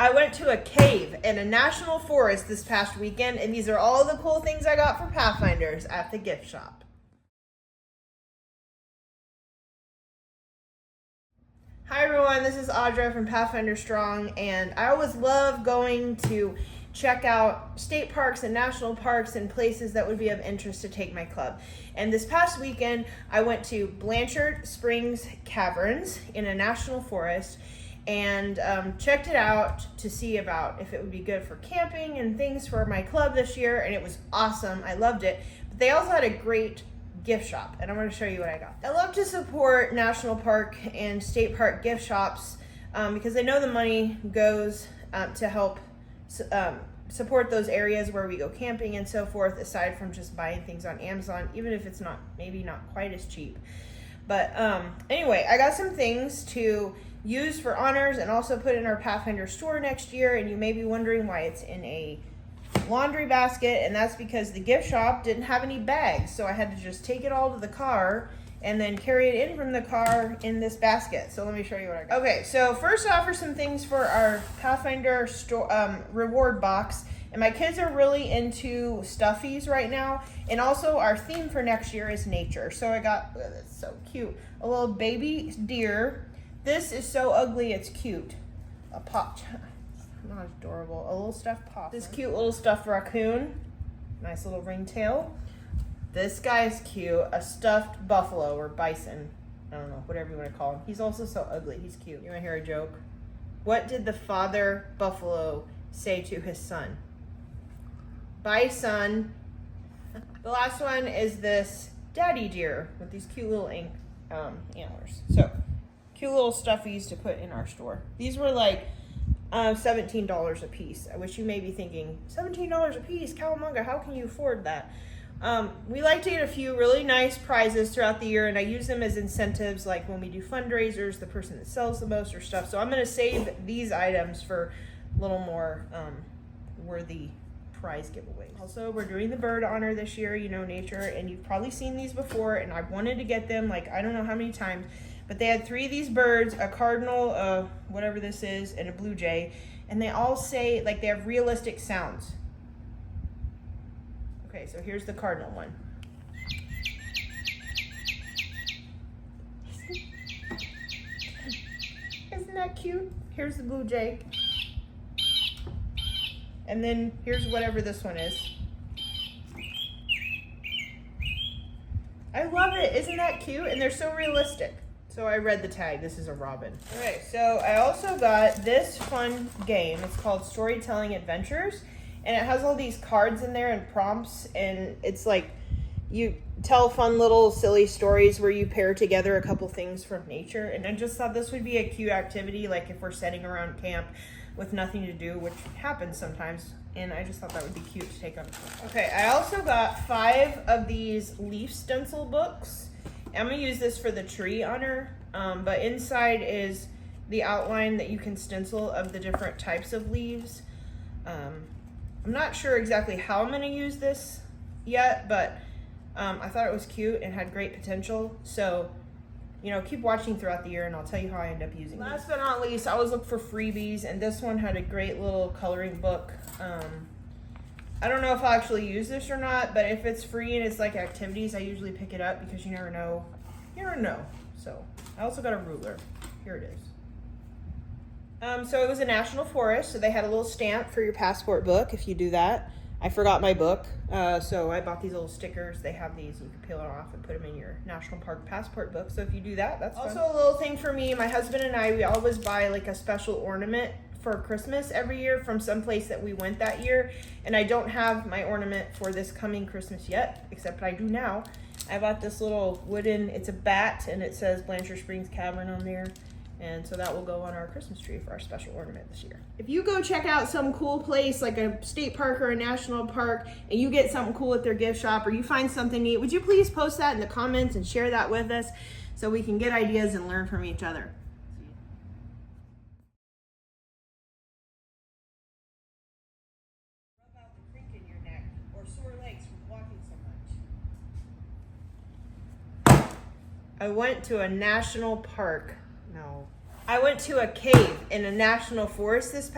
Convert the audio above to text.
I went to a cave in a national forest this past weekend, and these are all the cool things I got for Pathfinders at the gift shop. Hi everyone, this is Audra from Pathfinder Strong, and I always love going to check out state parks and national parks and places that would be of interest to take my club. And this past weekend, I went to Blanchard Springs Caverns in a national forest and checked it out to see about if it would be good for camping and things for my club this year, and it was awesome. I loved it. But they also had a great gift shop, and I'm going to show you what I got. I love to support national park and state park gift shops because I know the money goes to help support those areas where we go camping and so forth, aside from just buying things on Amazon, even if it's maybe not quite as cheap. But anyway, I got some things to use for honors and also put in our Pathfinder store next year, and you may be wondering why it's in a laundry basket, and that's because the gift shop didn't have any bags, so I had to just take it all to the car and then carry it in from the car in this basket. So let me show you what I got. Okay, so first off are some things for our Pathfinder store reward box, and my kids are really into stuffies right now, and also our theme for next year is nature. So I got, that's so cute, a little baby deer. This is so ugly, it's cute. A pop, not adorable. A little stuffed possum. This cute little stuffed raccoon. Nice little ringtail. This guy is cute. A stuffed buffalo or bison. I don't know, whatever you want to call him. He's also so ugly. He's cute. You want to hear a joke? What did the father buffalo say to his son? Bye, son. The last one is this daddy deer with these cute little antlers. So, cute little stuffies to put in our store. These were like $17 a piece. I wish you may be thinking, $17 a piece, Cowabunga, how can you afford that? We like to get a few really nice prizes throughout the year, and I use them as incentives, like when we do fundraisers, the person that sells the most or stuff. So I'm going to save these items for a little more worthy prize giveaways. Also, we're doing the bird honor this year, you know, nature, and you've probably seen these before, and I've wanted to get them like I don't know how many times. But they had 3 of these birds, a cardinal, whatever this is, and a blue jay. And they all say, like, they have realistic sounds. Okay, so here's the cardinal one. Isn't that cute? Here's the blue jay. And then here's whatever this one is. I love it. Isn't that cute? And they're so realistic. So I read the tag. This is a robin. Okay, so I also got this fun game. It's called Storytelling Adventures, and it has all these cards in there and prompts, and it's like you tell fun little silly stories where you pair together a couple things from nature. And I just thought this would be a cute activity, like if we're sitting around camp with nothing to do, which happens sometimes, and I just thought that would be cute to take on. Okay, I also got 5 of these leaf stencil books. I'm going to use this for the tree honor, but inside is the outline that you can stencil of the different types of leaves. I'm not sure exactly how I'm going to use this yet, but I thought it was cute and had great potential. So, you know, keep watching throughout the year and I'll tell you how I end up using it. Last but not least, I always look for freebies, and this one had a great little coloring book. I don't know if I'll actually use this or not, but if it's free and it's like activities, I usually pick it up because you never know. You never know. So I also got a ruler. Here it is. So it was a national forest, so they had a little stamp for your passport book if you do that. I forgot my book, so I bought these little stickers. They have these, you can peel it off and put them in your national park passport book. So if you do that, that's fun. Also a little thing for me, my husband and I, we always buy like a special ornament for Christmas every year from some place that we went that year, and I don't have my ornament for this coming Christmas yet, except I do now. I bought this little wooden, it's a bat, and it says Blanchard Springs Cavern on there, and so that will go on our Christmas tree for our special ornament this year. If you go check out some cool place like a state park or a national park and you get something cool at their gift shop, or you find something neat, would you please post that in the comments and share that with us so we can get ideas and learn from each other. I went to a national park. No, I went to a cave in a national forest this